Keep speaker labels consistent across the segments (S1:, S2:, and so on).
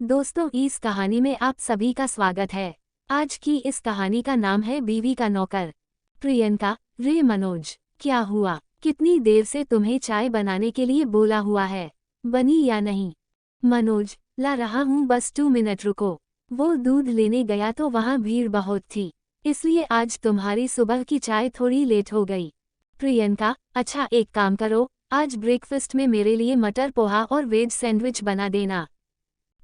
S1: दोस्तों, इस कहानी में आप सभी का स्वागत है। आज की इस कहानी का नाम है बीवी का नौकर। प्रियंका, रे मनोज, क्या हुआ? कितनी देर से तुम्हें चाय बनाने के लिए बोला हुआ है, बनी या नहीं? मनोज, ला रहा हूँ, बस 2 मिनट रुको। वो दूध लेने गया तो वहाँ भीड़ बहुत थी, इसलिए आज तुम्हारी सुबह की चाय थोड़ी लेट हो गई। प्रियंका, अच्छा एक काम करो, आज ब्रेकफास्ट में मेरे लिए मटर पोहा और वेज सैंडविच बना देना।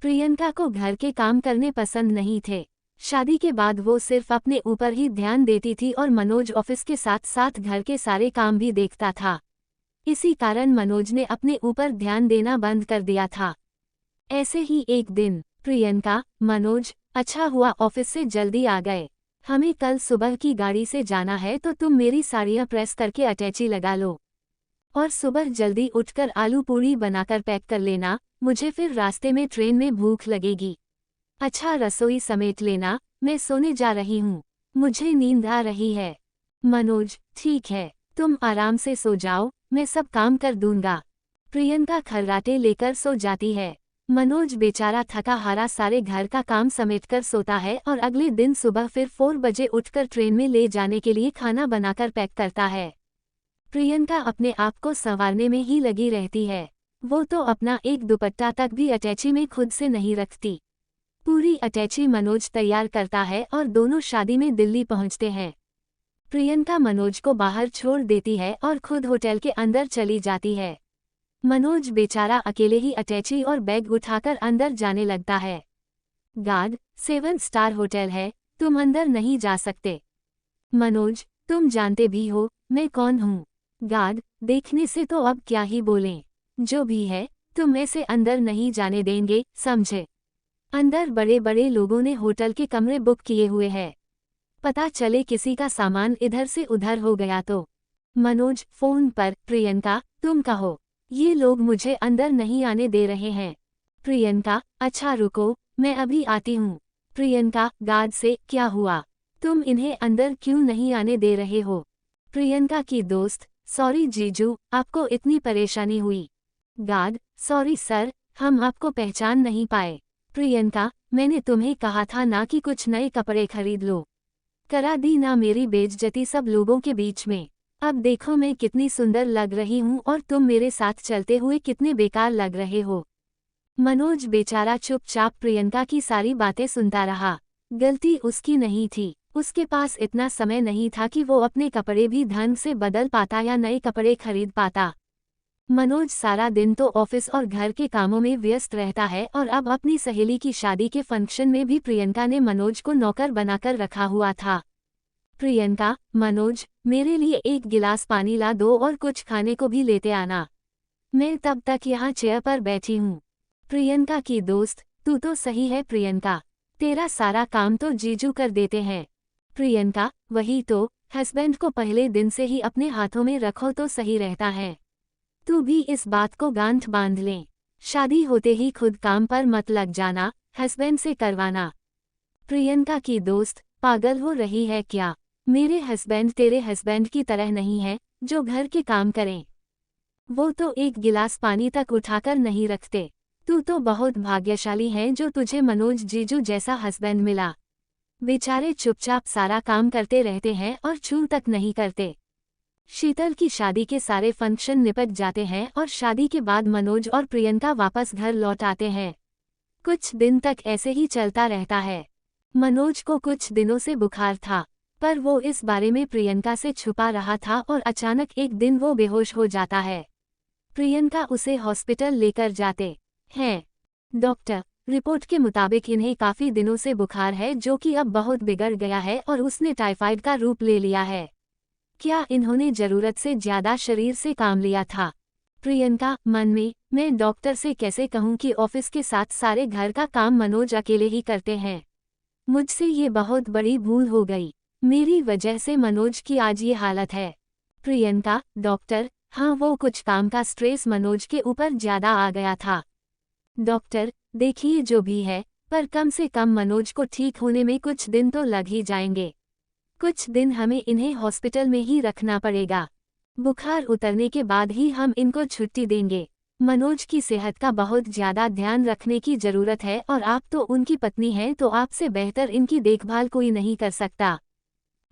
S1: प्रियंका को घर के काम करने पसंद नहीं थे। शादी के बाद वो सिर्फ अपने ऊपर ही ध्यान देती थी और मनोज ऑफिस के साथ साथ घर के सारे काम भी देखता था। इसी कारण मनोज ने अपने ऊपर ध्यान देना बंद कर दिया था। ऐसे ही एक दिन, प्रियंका, मनोज, अच्छा हुआ ऑफिस से जल्दी आ गए। हमें कल सुबह की गाड़ी से जाना है तो तुम मेरी साड़ियाँ प्रेस करके अटैची लगा लो। और सुबह जल्दी उठकर आलू पूरी बनाकर पैक कर लेना, मुझे फिर रास्ते में ट्रेन में भूख लगेगी। अच्छा, रसोई समेट लेना, मैं सोने जा रही हूँ, मुझे नींद आ रही है। मनोज, ठीक है, तुम आराम से सो जाओ, मैं सब काम कर दूंगा। प्रियंका खर्राटे लेकर सो जाती है। मनोज बेचारा थका हारा सारे घर का काम समेटकर सोता है और अगले दिन सुबह फिर 4 बजे उठकर ट्रेन में ले जाने के लिए खाना बनाकर पैक करता है। प्रियंका अपने आप को संवारने में ही लगी रहती है। वो तो अपना एक दुपट्टा तक भी अटैची में खुद से नहीं रखती। पूरी अटैची मनोज तैयार करता है और दोनों शादी में दिल्ली पहुंचते हैं। प्रियंका मनोज को बाहर छोड़ देती है और खुद होटल के अंदर चली जाती है। मनोज बेचारा अकेले ही अटैची और बैग उठाकर अंदर जाने लगता है। गार्ड, 7 स्टार होटल है, तुम अंदर नहीं जा सकते। मनोज, तुम जानते भी हो मैं कौन हूँ। गार्ड, देखने से तो अब क्या ही बोलें। जो भी है, तुम ऐसे अंदर नहीं जाने देंगे, समझे? अंदर बड़े बड़े लोगों ने होटल के कमरे बुक किए हुए हैं। पता चले किसी का सामान इधर से उधर हो गया तो। मनोज फोन पर, प्रियंका, तुम कहो, ये लोग मुझे अंदर नहीं आने दे रहे हैं। प्रियंका, अच्छा रुको, मैं अभी आती हूँ। प्रियंका, गार्ड से, क्या हुआ? तुम इन्हें अंदर क्यों नहीं आने दे रहे हो? प्रियंका की दोस्त, सॉरी जीजू, आपको इतनी परेशानी हुई। गार्ड, सॉरी सर, हम आपको पहचान नहीं पाए। प्रियंका, मैंने तुम्हें कहा था ना कि कुछ नए कपड़े खरीद लो। करा दी ना मेरी बेइज्जती सब लोगों के बीच में। अब देखो मैं कितनी सुंदर लग रही हूँ और तुम मेरे साथ चलते हुए कितने बेकार लग रहे हो। मनोज बेचारा चुपचाप प्रियंका की सारी बातें सुनता रहा। गलती उसकी नहीं थी, उसके पास इतना समय नहीं था कि वो अपने कपड़े भी ढंग से बदल पाता या नए कपड़े खरीद पाता। मनोज सारा दिन तो ऑफिस और घर के कामों में व्यस्त रहता है और अब अपनी सहेली की शादी के फंक्शन में भी प्रियंका ने मनोज को नौकर बनाकर रखा हुआ था। प्रियंका, मनोज, मेरे लिए एक गिलास पानी ला दो और कुछ खाने को भी लेते आना। मैं तब तक यहाँ चेयर पर बैठी हूँ। प्रियंका की दोस्त, तू तो सही है प्रियंका, तेरा सारा काम तो जीजू कर देते हैं। प्रियंका, वही तो, हस्बैंड को पहले दिन से ही अपने हाथों में रखो तो सही रहता है। तू भी इस बात को गांठ बांध ले। शादी होते ही खुद काम पर मत लग जाना, हस्बैंड से करवाना। प्रियंका की दोस्त, पागल हो रही है क्या? मेरे हस्बैंड तेरे हस्बैंड की तरह नहीं है, जो घर के काम करें। वो तो एक गिलास पानी तक उठाकर नहीं रखते। तू तो बहुत भाग्यशाली है जो तुझे मनोज जीजू जैसा हस्बैंड मिला। बेचारे चुपचाप सारा काम करते रहते हैं और छू तक नहीं करते। शीतल की शादी के सारे फंक्शन निपट जाते हैं और शादी के बाद मनोज और प्रियंका वापस घर लौट आते हैं। कुछ दिन तक ऐसे ही चलता रहता है। मनोज को कुछ दिनों से बुखार था, पर वो इस बारे में प्रियंका से छुपा रहा था और अचानक एक दिन वो बेहोश हो जाता है। प्रियंका उसे हॉस्पिटल लेकर जाते हैं। डॉक्टर, रिपोर्ट के मुताबिक इन्हें काफी दिनों से बुखार है जो कि अब बहुत बिगड़ गया है और उसने टाइफाइड का रूप ले लिया है। क्या इन्होंने जरूरत से ज्यादा शरीर से काम लिया था? प्रियंका मन में, मैं डॉक्टर से कैसे कहूँ कि ऑफिस के साथ सारे घर का काम मनोज अकेले ही करते हैं। मुझसे ये बहुत बड़ी भूल हो गई, मेरी वजह से मनोज की आज ये हालत है। प्रियंका, डॉक्टर, हाँ वो कुछ काम का स्ट्रेस मनोज के ऊपर ज्यादा आ गया था। डॉक्टर, देखिए जो भी है, पर कम से कम मनोज को ठीक होने में कुछ दिन तो लग ही जाएंगे। कुछ दिन हमें इन्हें हॉस्पिटल में ही रखना पड़ेगा। बुखार उतरने के बाद ही हम इनको छुट्टी देंगे। मनोज की सेहत का बहुत ज्यादा ध्यान रखने की जरूरत है और आप तो उनकी पत्नी हैं, तो आपसे बेहतर इनकी देखभाल कोई नहीं कर सकता।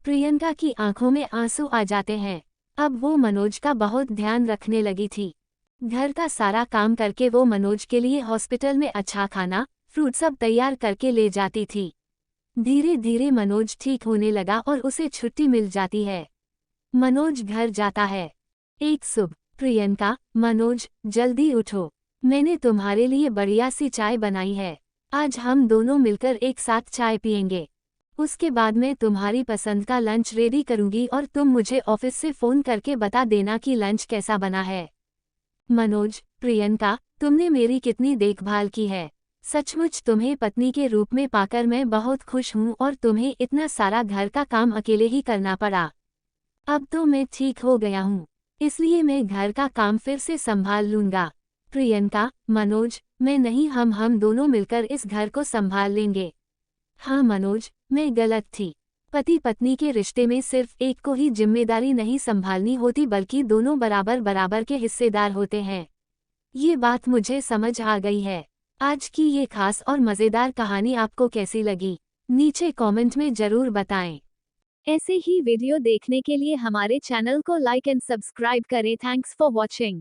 S1: प्रियंका की आंखों में आंसू आ जाते हैं। अब वो मनोज का बहुत ध्यान रखने लगी थी। घर का सारा काम करके वो मनोज के लिए हॉस्पिटल में अच्छा खाना, फ्रूट सब तैयार करके ले जाती थी। धीरे धीरे मनोज ठीक होने लगा और उसे छुट्टी मिल जाती है। मनोज घर जाता है। एक सुबह प्रियंका, मनोज, जल्दी उठो, मैंने तुम्हारे लिए बढ़िया सी चाय बनाई है। आज हम दोनों मिलकर एक साथ चाय पियेंगे। उसके बाद मैं तुम्हारी पसंद का लंच रेडी करूंगी और तुम मुझे ऑफिस से फोन करके बता देना कि लंच कैसा बना है। मनोज, प्रियंका, तुमने मेरी कितनी देखभाल की है। सचमुच तुम्हें पत्नी के रूप में पाकर मैं बहुत खुश हूँ और तुम्हें इतना सारा घर का काम अकेले ही करना पड़ा। अब तो मैं ठीक हो गया हूँ, इसलिए मैं घर का काम फिर से संभाल लूंगा। प्रियंका, मनोज, मैं नहीं, हम दोनों मिलकर इस घर को संभाल लेंगे। हाँ मनोज, मैं गलत थी। पति पत्नी के रिश्ते में सिर्फ एक को ही जिम्मेदारी नहीं संभालनी होती, बल्कि दोनों बराबर बराबर के हिस्सेदार होते हैं। ये बात मुझे समझ आ गई है। आज की ये खास और मज़ेदार कहानी आपको कैसी लगी, नीचे कमेंट में जरूर बताएं। ऐसे ही वीडियो देखने के लिए हमारे चैनल को लाइक एंड सब्सक्राइब करें। Thanks for watching.